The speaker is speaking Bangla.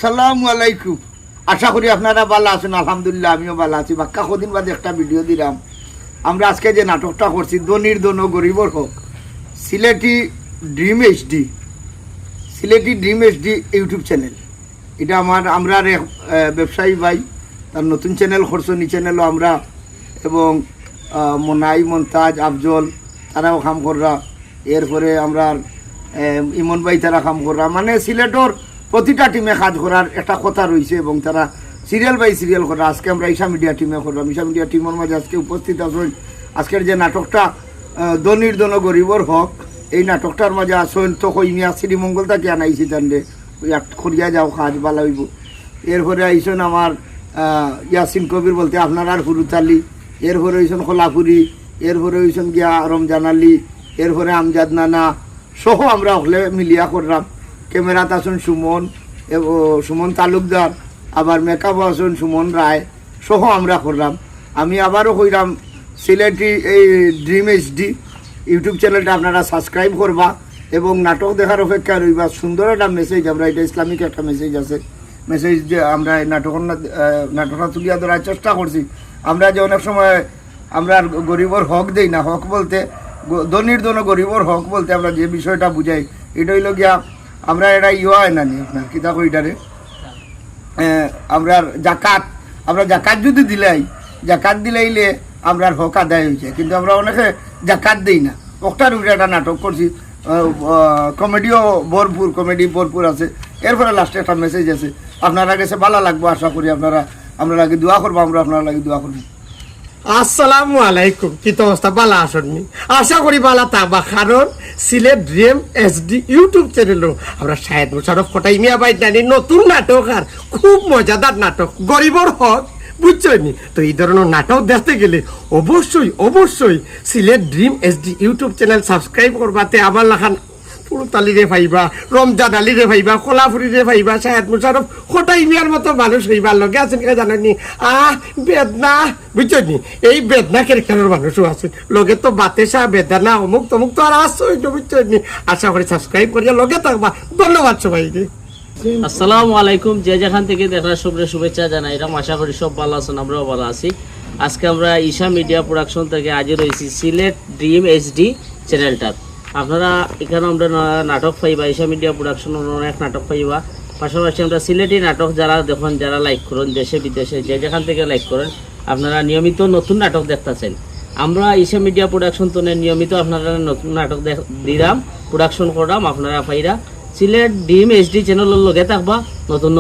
আসসালামু আলাইকুম। আশা করি আপনারা ভালো আছেন। আলহামদুলিল্লাহ আমিও ভালো আছি। বাক্কা কদিন বাদে একটা ভিডিও দিলাম। আমরা আজকে যে নাটকটা করছি দনির দন গরিবর হোক, Sylheti dream HD, Sylheti dream HD YouTube channel. এটা আমরা ব্যবসায়ী ভাই তার নতুন চ্যানেল করছো। নি চ্যানেলও আমরা এবং মনাই মন্তাজ আফজল তারাও কাম কররা, এরপরে আমরা ইমন ভাই তারা কাম কররা, মানে সিলেটর প্রতিটা টিমে কাজ করার একটা কথা রয়েছে এবং তারা সিরিয়াল বাই সিরিয়াল করা। আজকে আমরা ঈশা মিডিয়া টিমে করলাম। ঈশা মিডিয়া টিমের মাঝে আজকে উপস্থিত আছেন আজকের যে নাটকটা দনির দন গরিবর হক, এই নাটকটার মাঝে আসেন তো কইমিয়া শ্রীমঙ্গল থেকে আনাইছি তান্ডে করিয়া যাও কাজ ভালো হইব। এরপরে আইসন আমার ইয়াসিন কবির বলতে আপনার আর হুরুতালি, এরপরে হইসন খোলাপুরি, এরপরে হইসন গিয়া রমজান আলী, এরপরে আমজাদ নানা সহ আমরা হলে মিলিয়া করলাম। ক্যামেরাত আসুন সুমন তালুকদার, আবার মেকআপ আসুন সুমন রায় সহ আমরা করলাম। আমি আবারও কইলাম সিলেটি এই ড্রিম এইচডি ইউটিউব চ্যানেলটা আপনারা সাবস্ক্রাইব করবা এবং নাটক দেখার অপেক্ষা রইবা। সুন্দর একটা মেসেজ, আমরা এটা ইসলামিক একটা মেসেজ আছে, মেসেজ যে আমরা নাটকটা তুলিয়া ধরার চেষ্টা করছি। আমরা যে অনেক সময় আমরা গরিবর হক দেই না, হক বলতে ধনির দন গরিবর হক বলতে আমরা যে বিষয়টা বুঝাই এটা হইল গিয়া আমরা এটা হয় না নি আপনার কিতা কইটারে আমরা জাকাত, আমরা জাকাত যদি দিলাই, জাকাত দিলাইলে আমরা হক আদায় হয়েছে, কিন্তু আমরা অনেকে জাকাত দিই না। ওটার উপরে একটা নাটক করছি, কমেডিও কমেডি ভরপুর আছে। এরপরে লাস্টে একটা মেসেজ আছে, আপনারা কাছে ভালো লাগবো। আশা করি আমরা লাগে দোয়া করবো, আমরা আপনার লাগে দোয়া করবো। আসসালামু আলাইকুম। কি তো অবস্থা? বালা আসনি? আশা করি বালা থাকবা, কারণ সিলেট ড্রিম এইচডি ইউটিউব চ্যানেলও আমরা শাহেদ মুশারফ কোটাই মিয়া ভাই জানি নতুন নাটক, আর খুব মজাদার নাটক গরিবর হক, বুঝছনি? তো এই ধরনের নাটক দেখতে গেলে অবশ্যই Sylhet dream HD YouTube channel subscribe করবাতে আবার লাখান পুরুতালি রে ভাইবা, রমজান আলী রে ভাইবা, কোলাপুরি রে ভাইবা, শাহেদ মুশারফ কোটাই মিয়ার মতো মানুষ হইবার লগে আছেন কে জানেননি? বেদনা, বুঝছনি? এই বেদনা ক্যারেক্টারের মানুষও আছে লগে, তো বাতেশা বেদনা অমুক তমুক তো আর আসছই তো, বুঝছনি? আশা করি সাবস্ক্রাইব করিয়া লগে থাকবা। ধন্যবাদ সবাইকে। আসসালামু আলাইকুম। যে যেখান থেকে দেখার সবরে শুভেচ্ছা জানাই। এরকম আশা করি সব ভালো আছেন, আমরাও ভালো আছি। আজকে আমরা ঈশা মিডিয়া প্রোডাকশন থেকে হাজির হয়েছি সিলেট ড্রিম এইচডি চ্যানেলটার। আপনারা এখানে আমরা নাটক পাইবা, ঈশা মিডিয়া প্রোডাকশনের অনেক নাটক পাইবা। পাশাপাশি আমরা সিলেটি নাটক যারা দেখুন, যারা লাইক করেন দেশে বিদেশে যে যেখান থেকে লাইক করেন, আপনারা নিয়মিত নতুন নাটক দেখতেছেন। আমরা ঈশা মিডিয়া প্রোডাকশন তো নিয়মিত আপনারা নতুন নাটক দিলাম, প্রোডাকশন করলাম। আপনারা পাইরা সিলেট ড্রিম এইচডি চ্যানেলের লগে থাকবা, নতুন